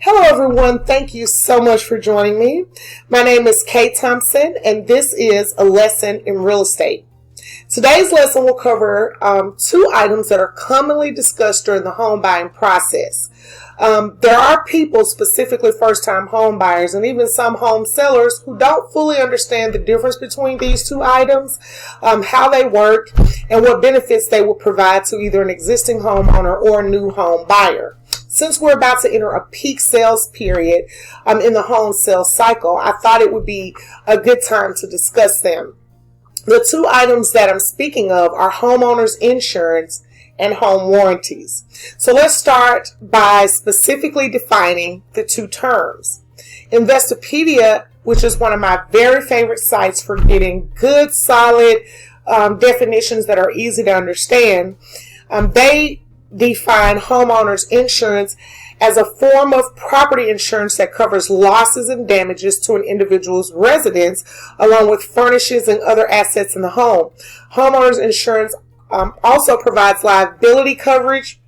Hello everyone, thank you so much for joining me. My name is Kay Thompson and this is a lesson in real estate. Today's lesson will cover two items that are commonly discussed during the home buying process. There are people, specifically first-time home buyers and even some home sellers, who don't fully understand the difference between these two items, how they work, and what benefits they will provide to either an existing homeowner or a new home buyer. Since we're about to enter a peak sales period in the home sales cycle, I thought it would be a good time to discuss them. The two items that I'm speaking of are homeowners insurance and home warranties. So let's start by specifically defining the two terms. Investopedia, which is one of my very favorite sites for getting good, solid definitions that are easy to understand, they define homeowners insurance as a form of property insurance that covers losses and damages to an individual's residence, along with furnishings and other assets in the home. Homeowners insurance also provides liability coverage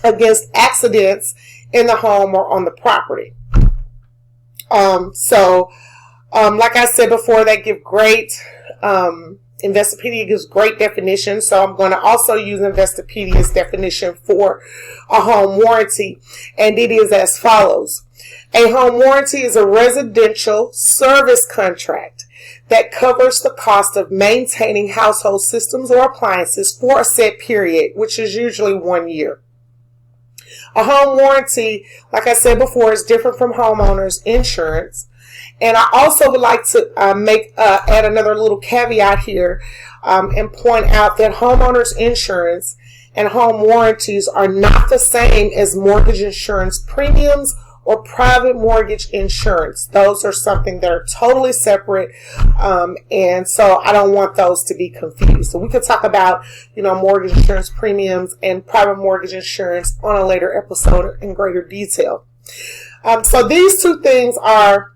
against accidents in the home or on the property. Like I said before, they give great Investopedia gives great definitions, so I'm going to also use Investopedia's definition for a home warranty, and it is as follows. A home warranty is a residential service contract that covers the cost of maintaining household systems or appliances for a set period, which is usually 1 year. A home warranty, like I said before, is different from homeowners insurance. And I also would like to add another little caveat here and point out that homeowners insurance and home warranties are not the same as mortgage insurance premiums or private mortgage insurance. Those are something that are totally separate, and so I don't want those to be confused. So we could talk about, mortgage insurance premiums and private mortgage insurance on a later episode in greater detail. So these two things are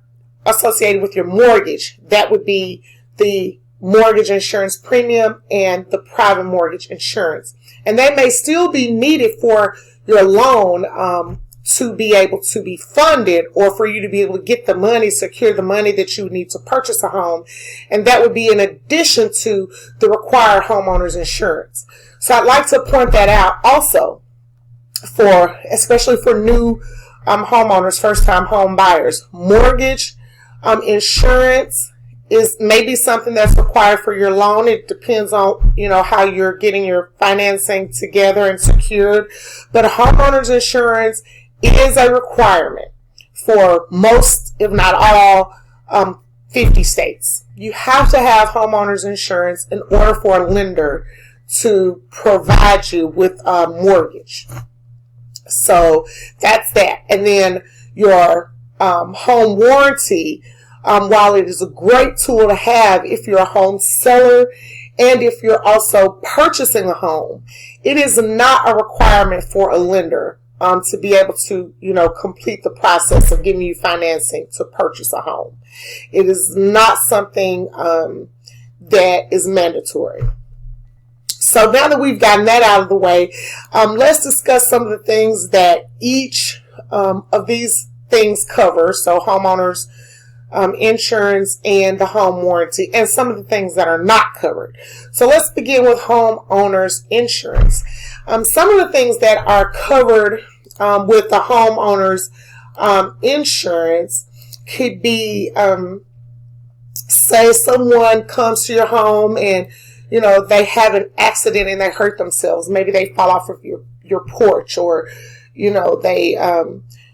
associated with your mortgage. That would be the mortgage insurance premium and the private mortgage insurance. And they may still be needed for your loan to be able to be funded, or for you to be able to get the money, secure the money that you need to purchase a home. And that would be in addition to the required homeowners insurance. So I'd like to point that out also especially for new homeowners, first-time home buyers. Mortgage insurance is maybe something that's required for your loan. It depends on, how you're getting your financing together and secured. But homeowners insurance is a requirement for most, if not all, 50 states. You have to have homeowners insurance in order for a lender to provide you with a mortgage. So that's that. And then your home warranty, while it is a great tool to have if you're a home seller and if you're also purchasing a home, it is not a requirement for a lender to be able to, complete the process of giving you financing to purchase a home. It is not something that is mandatory. So now that we've gotten that out of the way, let's discuss some of the things that each of these things cover. So homeowners insurance and the home warranty, and some of the things that are not covered. So let's begin with homeowners insurance. Some of the things that are covered with the homeowners insurance could be, say someone comes to your home and they have an accident and they hurt themselves. Maybe they fall off of your porch, or they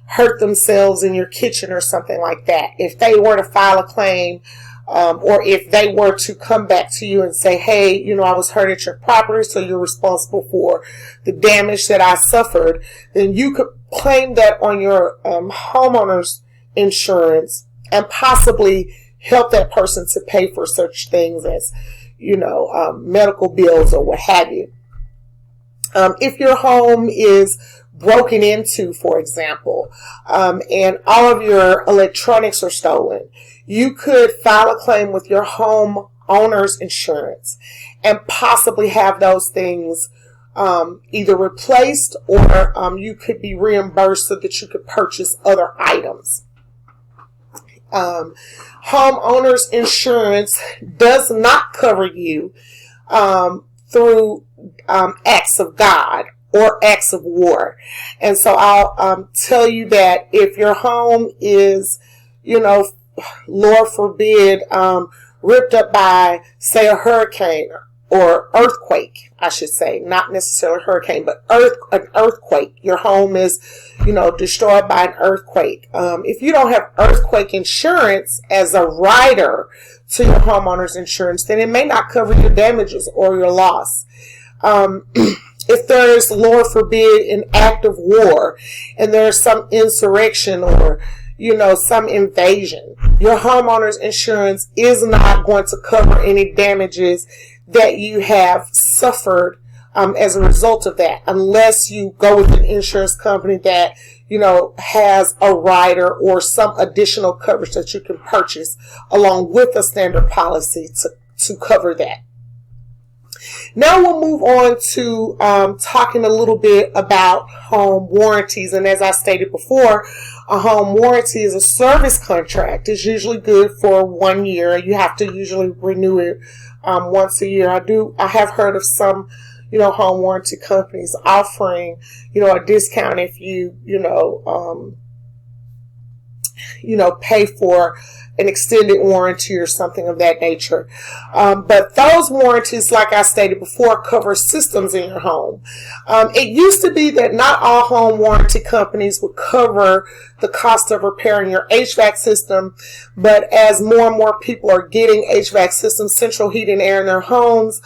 hurt themselves in your kitchen or something like that. If they were to file a claim, or if they were to come back to you and say, hey, I was hurt at your property, so you're responsible for the damage that I suffered, then you could claim that on your homeowner's insurance and possibly help that person to pay for such things as, medical bills or what have you. If your home is broken into, for example, and all of your electronics are stolen, you could file a claim with your home owner's insurance and possibly have those things either replaced, or you could be reimbursed so that you could purchase other items. Homeowners insurance does not cover you through acts of God or acts of war. And so I'll tell you that if your home is, Lord forbid, ripped up by, say, a hurricane or earthquake, I should say, not necessarily hurricane, but an earthquake. Your home is, destroyed by an earthquake. If you don't have earthquake insurance as a rider to your homeowner's insurance, then it may not cover your damages or your loss. If there is, Lord forbid, an act of war and there's some insurrection or some invasion, your homeowner's insurance is not going to cover any damages that you have suffered as a result of that, unless you go with an insurance company that, has a rider or some additional coverage that you can purchase along with a standard policy to cover that. Now we'll move on to talking a little bit about home warranties. And as I stated before, a home warranty is a service contract. It's usually good for 1 year. You have to usually renew it once a year. I have heard of some, home warranty companies offering, a discount if you, pay for an extended warranty or something of that nature. But those warranties, like I stated before, cover systems in your home. It used to be that not all home warranty companies would cover the cost of repairing your HVAC system, but as more and more people are getting HVAC systems, central heat and air in their homes,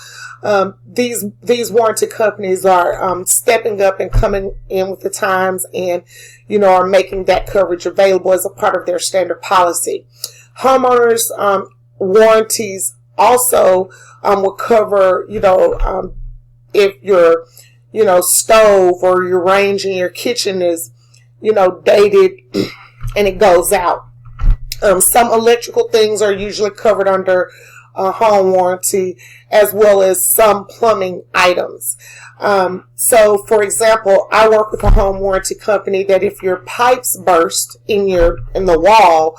these warranty companies are stepping up and coming in with the times and, are making that coverage available as a part of their standard policy. Homeowners warranties also will cover, if your, stove or your range in your kitchen is, dated and it goes out. Some electrical things are usually covered under a home warranty, as well as some plumbing items. So, for example, I work with a home warranty company that if your pipes burst in the wall,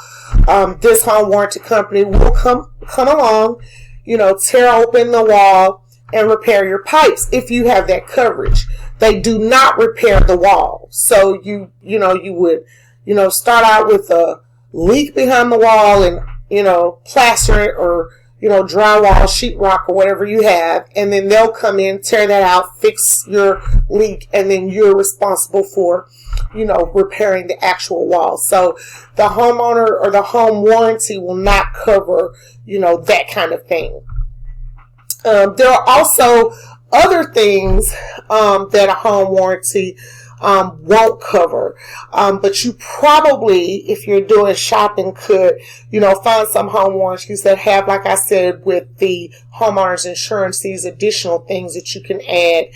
this home warranty company will come along, tear open the wall and repair your pipes if you have that coverage. They do not repair the wall. So you would, start out with a leak behind the wall and, plaster it or, drywall, sheetrock, or whatever you have, and then they'll come in, tear that out, fix your leak, and then you're responsible for, repairing the actual wall. So the homeowner or the home warranty will not cover, that kind of thing. There are also other things that a home warranty won't cover. But you probably, if you're doing shopping, could, find some home warranties that have, like I said, with the homeowner's insurance, these additional things that you can add,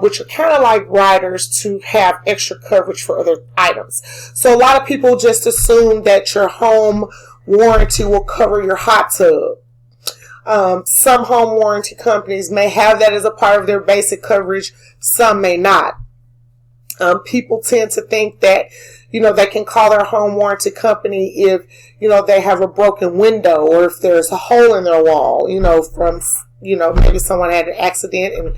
which are kind of like riders to have extra coverage for other items. So a lot of people just assume that your home warranty will cover your hot tub. Some home warranty companies may have that as a part of their basic coverage. Some may not. People tend to think that, they can call their home warranty company if, they have a broken window or if there's a hole in their wall, from, maybe someone had an accident and,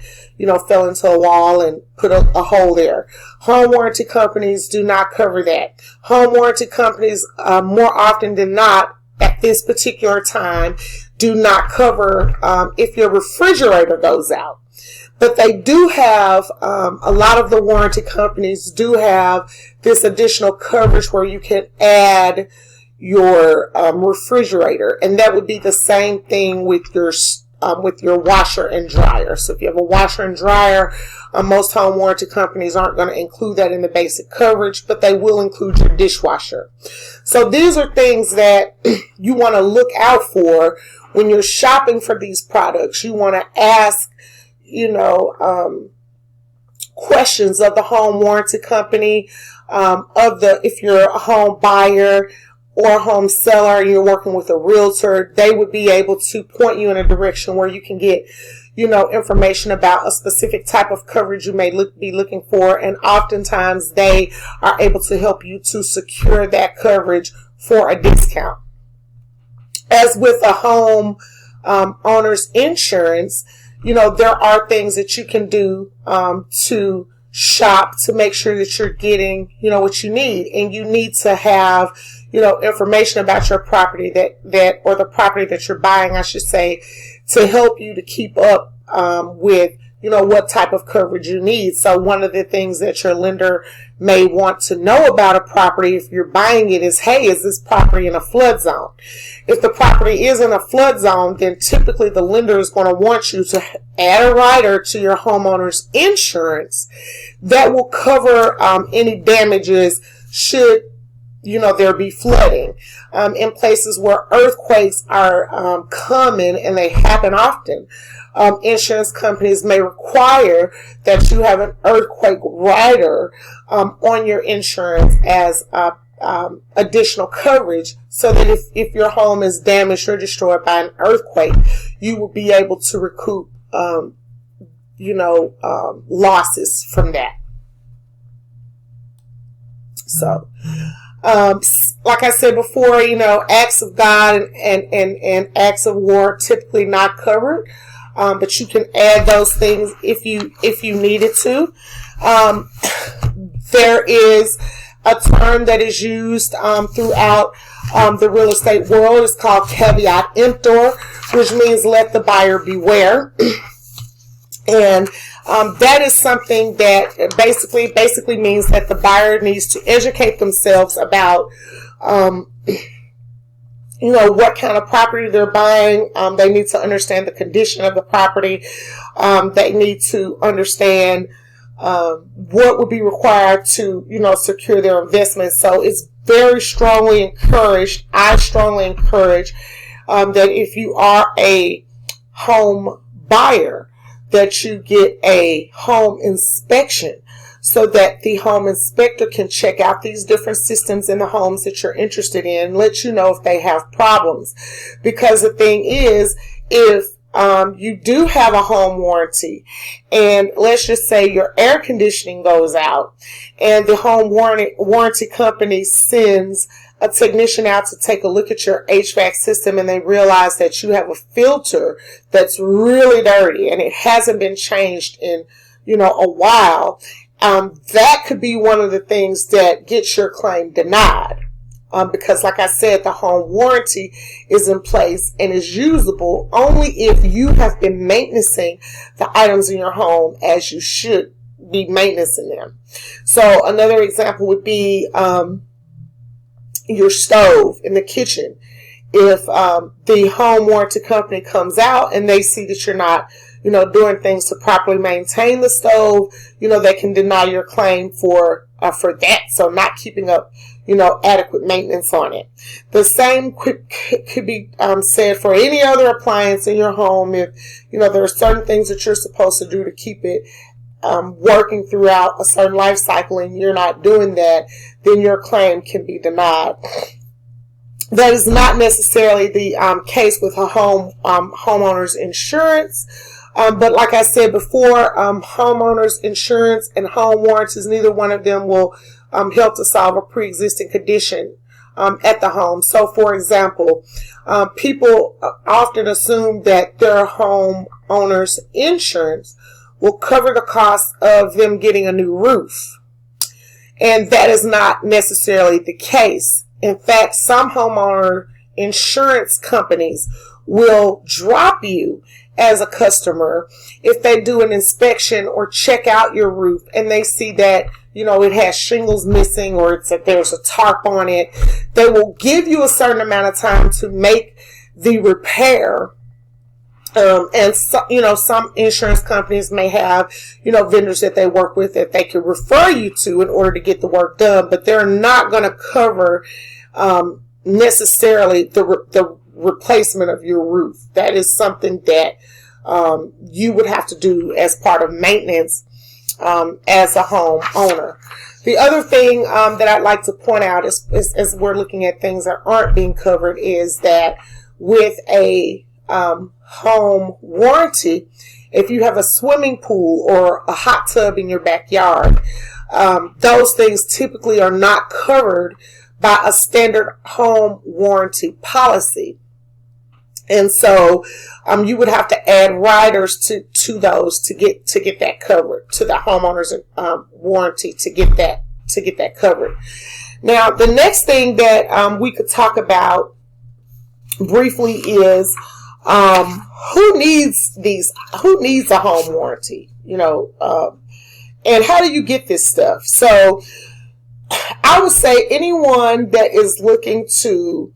fell into a wall and put a hole there. Home warranty companies do not cover that. Home warranty companies, more often than not, at this particular time, do not cover if your refrigerator goes out. But they do have, a lot of the warranty companies do have this additional coverage where you can add your refrigerator. And that would be the same thing with your washer and dryer. So if you have a washer and dryer, most home warranty companies aren't going to include that in the basic coverage, but they will include your dishwasher. So these are things that you want to look out for when you're shopping for these products. You want to ask, questions of the home warranty company, if you're a home buyer or a home seller and you're working with a realtor, they would be able to point you in a direction where you can get, information about a specific type of coverage you may be looking for. And oftentimes they are able to help you to secure that coverage for a discount. As with a home owner's insurance, there are things that you can do to shop to make sure that you're getting, what you need. And you need to have, information about your property that or the property that you're buying, I should say, to help you to keep up with, what type of coverage you need. So one of the things that your lender may want to know about a property if you're buying it is, hey, is this property in a flood zone? If the property is in a flood zone, then typically the lender is going to want you to add a rider to your homeowner's insurance that will cover any damages should there be flooding. In places where earthquakes are common and they happen often, insurance companies may require that you have an earthquake rider on your insurance as additional coverage, so that if your home is damaged or destroyed by an earthquake, you will be able to recoup losses from that. So like I said before, acts of God and acts of war are typically not covered, but you can add those things if you needed to. There is a term that is used throughout the real estate world. It's called caveat emptor, which means let the buyer beware. And that is something that basically means that the buyer needs to educate themselves about, what kind of property they're buying. They need to understand the condition of the property. They need to understand what would be required to, secure their investment. So it's very strongly encouraged. I strongly encourage that if you are a home buyer, that you get a home inspection so that the home inspector can check out these different systems in the homes that you're interested in, let you know if they have problems. Because the thing is, if you do have a home warranty, and let's just say your air conditioning goes out, and the home warranty company sends a technician out to take a look at your HVAC system, and they realize that you have a filter that's really dirty and it hasn't been changed in, a while, that could be one of the things that gets your claim denied. Because like I said, the home warranty is in place and is usable only if you have been maintaining the items in your home as you should be maintaining them. So another example would be your stove in the kitchen. If the home warranty company comes out and they see that you're not, doing things to properly maintain the stove, they can deny your claim for that. So not keeping up, adequate maintenance on it. The same could be said for any other appliance in your home. If, there are certain things that you're supposed to do to keep it working throughout a certain life cycle and you're not doing that, then your claim can be denied. That is not necessarily the case with a homeowner's insurance. But like I said before, homeowners insurance and home warranties, neither one of them will help to solve a pre-existing condition at the home. So for example, people often assume that their homeowner's insurance will cover the cost of them getting a new roof. And that is not necessarily the case. In fact, some homeowner insurance companies will drop you as a customer if they do an inspection or check out your roof and they see that, it has shingles missing or there's a tarp on it. They will give you a certain amount of time to make the repair. And so, some insurance companies may have, vendors that they work with that they can refer you to in order to get the work done, but they're not going to cover necessarily the replacement of your roof. That is something that you would have to do as part of maintenance as a home owner. The other thing that I'd like to point out is, as we're looking at things that aren't being covered, is that with a home warranty, if you have a swimming pool or a hot tub in your backyard, those things typically are not covered by a standard home warranty policy. And so you would have to add riders to those to get that covered, to the homeowner's warranty to get that covered. Now, the next thing that we could talk about briefly is who needs a home warranty, and how do you get this stuff? So I would say anyone that is looking to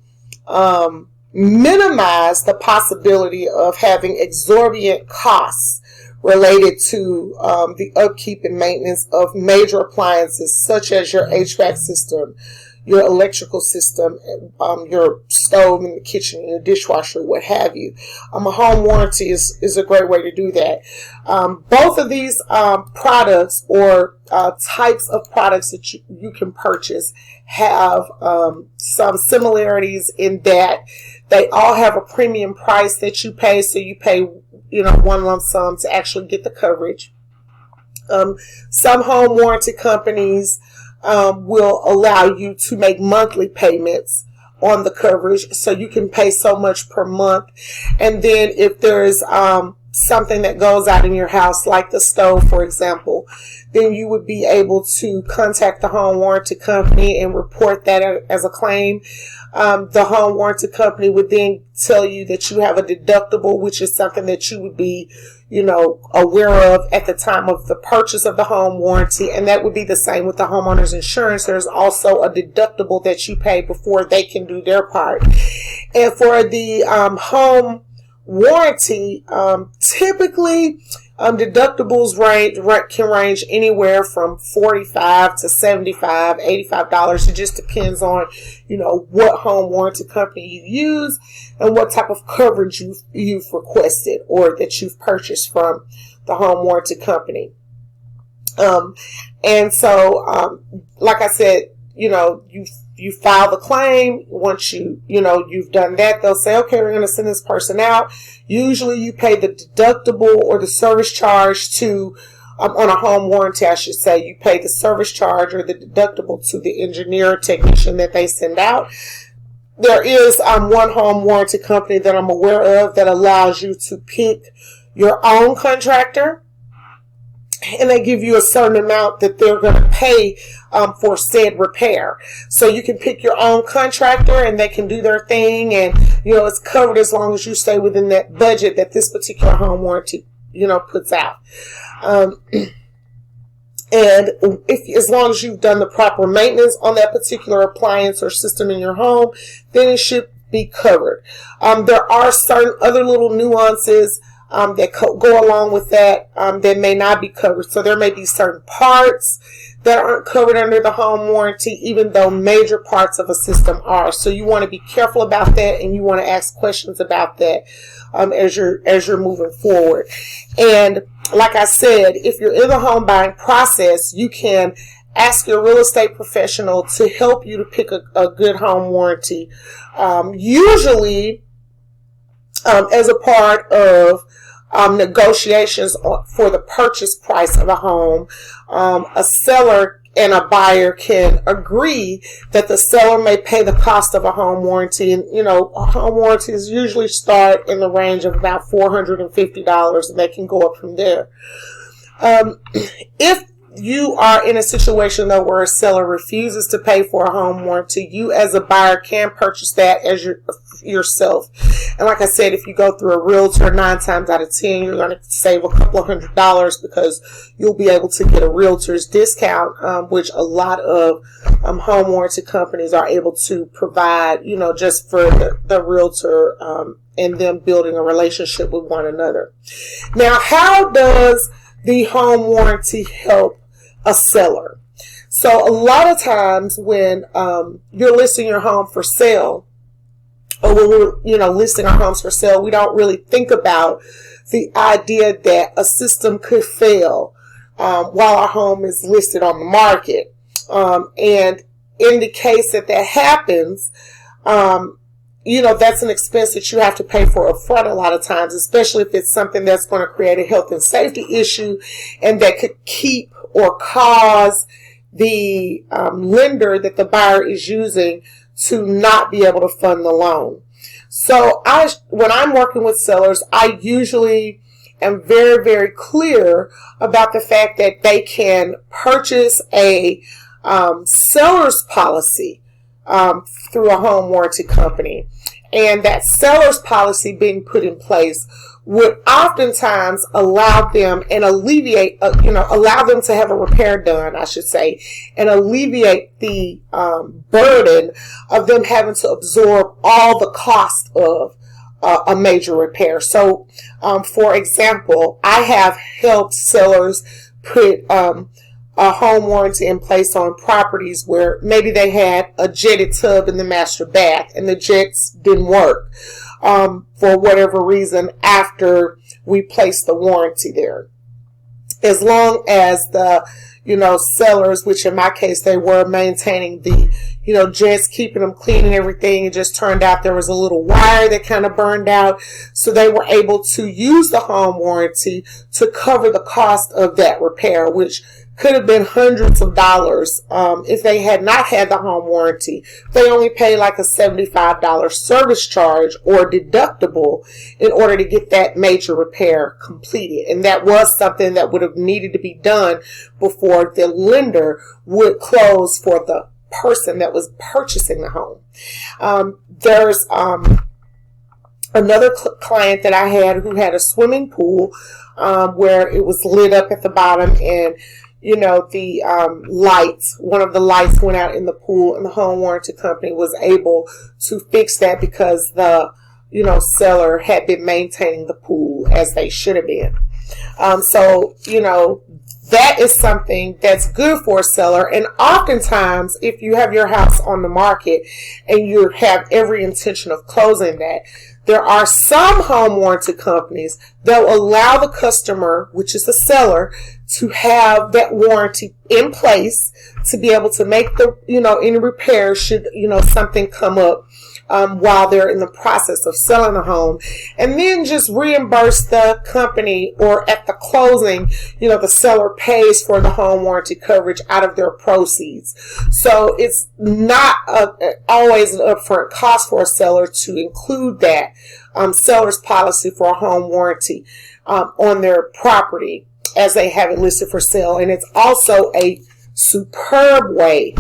minimize the possibility of having exorbitant costs related to the upkeep and maintenance of major appliances such as your HVAC system, your electrical system, your stove in the kitchen, your dishwasher, what have you. A home warranty is a great way to do that. Both of these products or types of products that you can purchase have some similarities in that they all have a premium price that you pay. So you pay, one lump sum to actually get the coverage. Some home warranty companies will allow you to make monthly payments on the coverage, so you can pay so much per month. And then if there's something that goes out in your house, like the stove, for example, then you would be able to contact the home warranty company and report that as a claim. The home warranty company would then tell you that you have a deductible, which is something that you would be, aware of at the time of the purchase of the home warranty. And that would be the same with the homeowner's insurance. There's also a deductible that you pay before they can do their part. And for the home warranty, typically deductibles can range anywhere from $45 to $75, $85. It just depends on what home warranty company you use and what type of coverage you've requested or that you've purchased from the home warranty company. And so like I said, you file the claim. Once you've done that, they'll say, okay, we're going to send this person out. Usually you pay the deductible or the service charge to, on a home warranty, I should say, you pay the service charge or the deductible to the engineer or technician that they send out. There is one home warranty company that I'm aware of that allows you to pick your own contractor. And they give you a certain amount that they're going to pay for said repair. So you can pick your own contractor and they can do their thing. And, it's covered as long as you stay within that budget that this particular home warranty, puts out. And as long as you've done the proper maintenance on that particular appliance or system in your home, then it should be covered. There are certain other little nuances that go along with that that may not be covered. So there may be certain parts that aren't covered under the home warranty, even though major parts of a system are. So you want to be careful about that, and you want to ask questions about that as you're moving forward. And like I said, if you're in the home buying process, you can ask your real estate professional to help you to pick a good home warranty. Usually, as a part of negotiations for the purchase price of a home, a seller and a buyer can agree that the seller may pay the cost of a home warranty. And, home warranties usually start in the range of about $450, and they can go up from there. If you are in a situation, though, where a seller refuses to pay for a home warranty, you as a buyer can purchase that as yourself. And like I said, if you go through a realtor, 9 times out of 10, you're going to save a couple of $100 because you'll be able to get a realtor's discount, which a lot of home warranty companies are able to provide, just for the realtor and them building a relationship with one another. Now, how does the home warranty help a seller? So a lot of times when you're listing your home for sale, or when we're listing our homes for sale, we don't really think about the idea that a system could fail while our home is listed on the market. And in the case that happens, that's an expense that you have to pay for upfront a lot of times, especially if it's something that's going to create a health and safety issue and that could keep or cause the lender that the buyer is using to not be able to fund the loan. So when I'm working with sellers, I usually am very, very clear about the fact that they can purchase a seller's policy through a home warranty company. And that seller's policy being put in place would oftentimes allow them and alleviate, allow them to have a repair done, I should say, and alleviate the burden of them having to absorb all the cost of a major repair. So, for example, I have helped sellers put a home warranty in place on properties where maybe they had a jetted tub in the master bath and the jets didn't work for whatever reason after we placed the warranty there. As long as the sellers, which in my case they were maintaining the jets, keeping them clean and everything, it just turned out there was a little wire that kind of burned out, so they were able to use the home warranty to cover the cost of that repair, which could have been hundreds of dollars if they had not had the home warranty. They only paid like a $75 service charge or deductible in order to get that major repair completed. And that was something that would have needed to be done before the lender would close for the person that was purchasing the home. There's another client that I had who had a swimming pool where it was lit up at the bottom, and the lights, one of the lights went out in the pool, and the home warranty company was able to fix that because the, seller had been maintaining the pool as they should have been. So, that is something that's good for a seller. And oftentimes, if you have your house on the market and you have every intention of closing that, there are some home warranty companies that will allow the customer, which is the seller, to have that warranty in place to be able to make the, any repairs should, something come up while they're in the process of selling the home, and then just reimburse the company, or at the closing, the seller pays for the home warranty coverage out of their proceeds. So it's not always an upfront cost for a seller to include that seller's policy for a home warranty on their property as they have it listed for sale. And it's also a superb way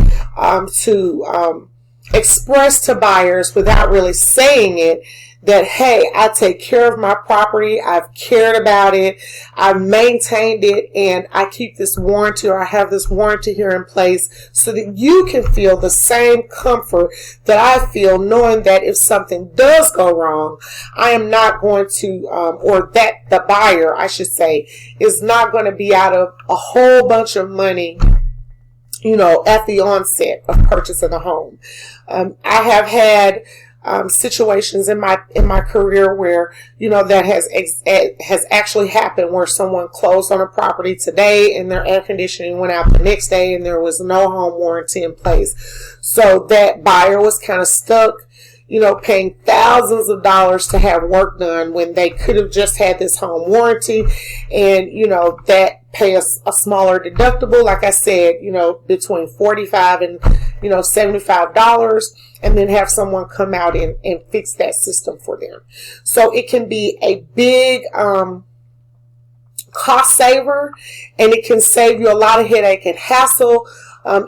to express to buyers without really saying it that, hey, I take care of my property, I've cared about it, I've maintained it, and I keep this warranty, or I have this warranty here in place, so that you can feel the same comfort that I feel, knowing that if something does go wrong, I am not going to, or that the buyer, I should say, is not going to be out of a whole bunch of money at the onset of purchasing a home. I have had situations in my career where that has actually happened, where someone closed on a property today and their air conditioning went out the next day and there was no home warranty in place. So that buyer was kind of stuck, paying thousands of dollars to have work done when they could have just had this home warranty, and that pay a smaller deductible, like I said, between $45 and $75, and then have someone come out and fix that system for them. So it can be a big cost saver, and it can save you a lot of headache and hassle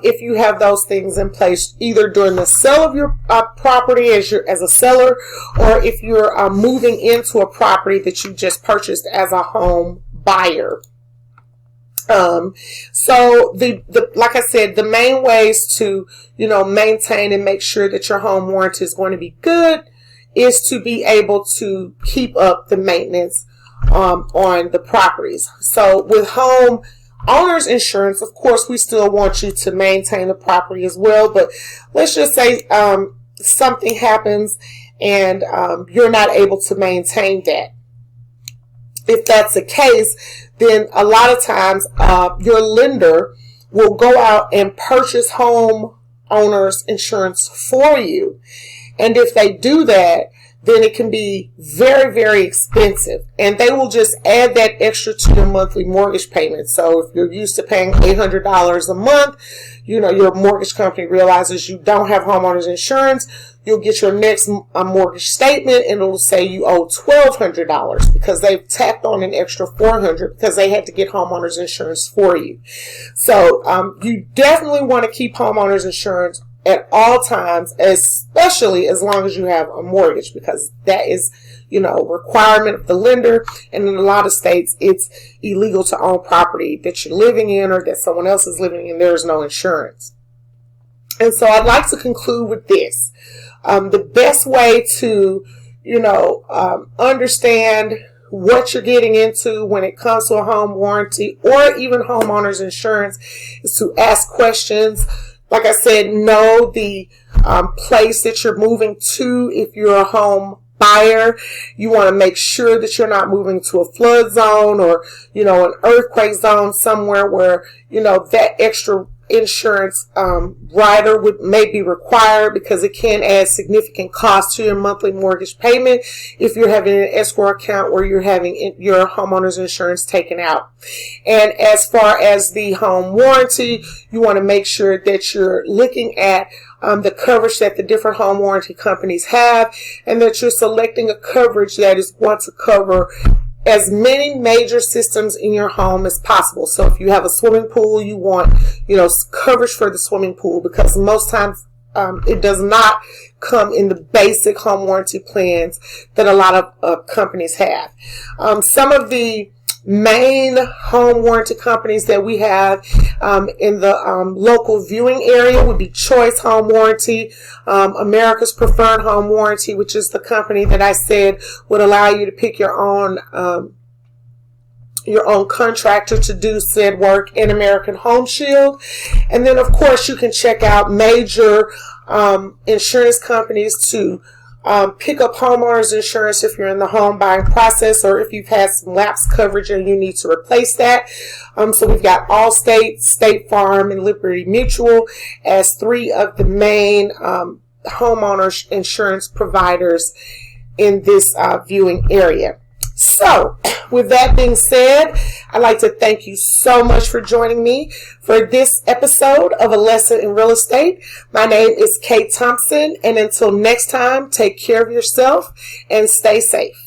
if you have those things in place, either during the sale of your property as a seller, or if you're moving into a property that you just purchased as a home buyer. So like I said, the main ways to, maintain and make sure that your home warranty is going to be good is to be able to keep up the maintenance, on the properties. So with homeowners insurance, of course, we still want you to maintain the property as well, but let's just say, something happens and, you're not able to maintain that. If that's the case, then a lot of times your lender will go out and purchase homeowners insurance for you. And if they do that, then it can be very, very expensive. And they will just add that extra to your monthly mortgage payment. So if you're used to paying $800 a month, your mortgage company realizes you don't have homeowners insurance, you'll get your next mortgage statement and it'll say you owe $1,200 because they've tacked on an extra $400 because they had to get homeowners insurance for you. So you definitely want to keep homeowners insurance at all times, especially as long as you have a mortgage, because that is, requirement of the lender. And in a lot of states, it's illegal to own property that you're living in or that someone else is living in. There's no insurance. And so I'd like to conclude with this. The best way to, understand what you're getting into when it comes to a home warranty or even homeowners insurance is to ask questions. Like I said, know the place that you're moving to. If you're a home buyer, you want to make sure that you're not moving to a flood zone or, an earthquake zone somewhere where, that extra insurance rider may be required, because it can add significant cost to your monthly mortgage payment if you're having an escrow account where you're having your homeowner's insurance taken out. And as far as the home warranty, you want to make sure that you're looking at the coverage that the different home warranty companies have, and that you're selecting a coverage that is going to cover as many major systems in your home as possible. So if you have a swimming pool, you want, coverage for the swimming pool, because most times it does not come in the basic home warranty plans that a lot of companies have. Some of the main home warranty companies that we have in the local viewing area would be Choice Home Warranty, America's Preferred Home Warranty, which is the company that I said would allow you to pick your own contractor to do said work, in American Home Shield. And then, of course, you can check out major insurance companies to pick up homeowners insurance if you're in the home buying process, or if you've had some lapse coverage and you need to replace that. So we've got Allstate, State Farm, and Liberty Mutual as three of the main homeowners insurance providers in this viewing area. So, with that being said, I'd like to thank you so much for joining me for this episode of A Lesson in Real Estate. My name is Kate Thompson, and until next time, take care of yourself and stay safe.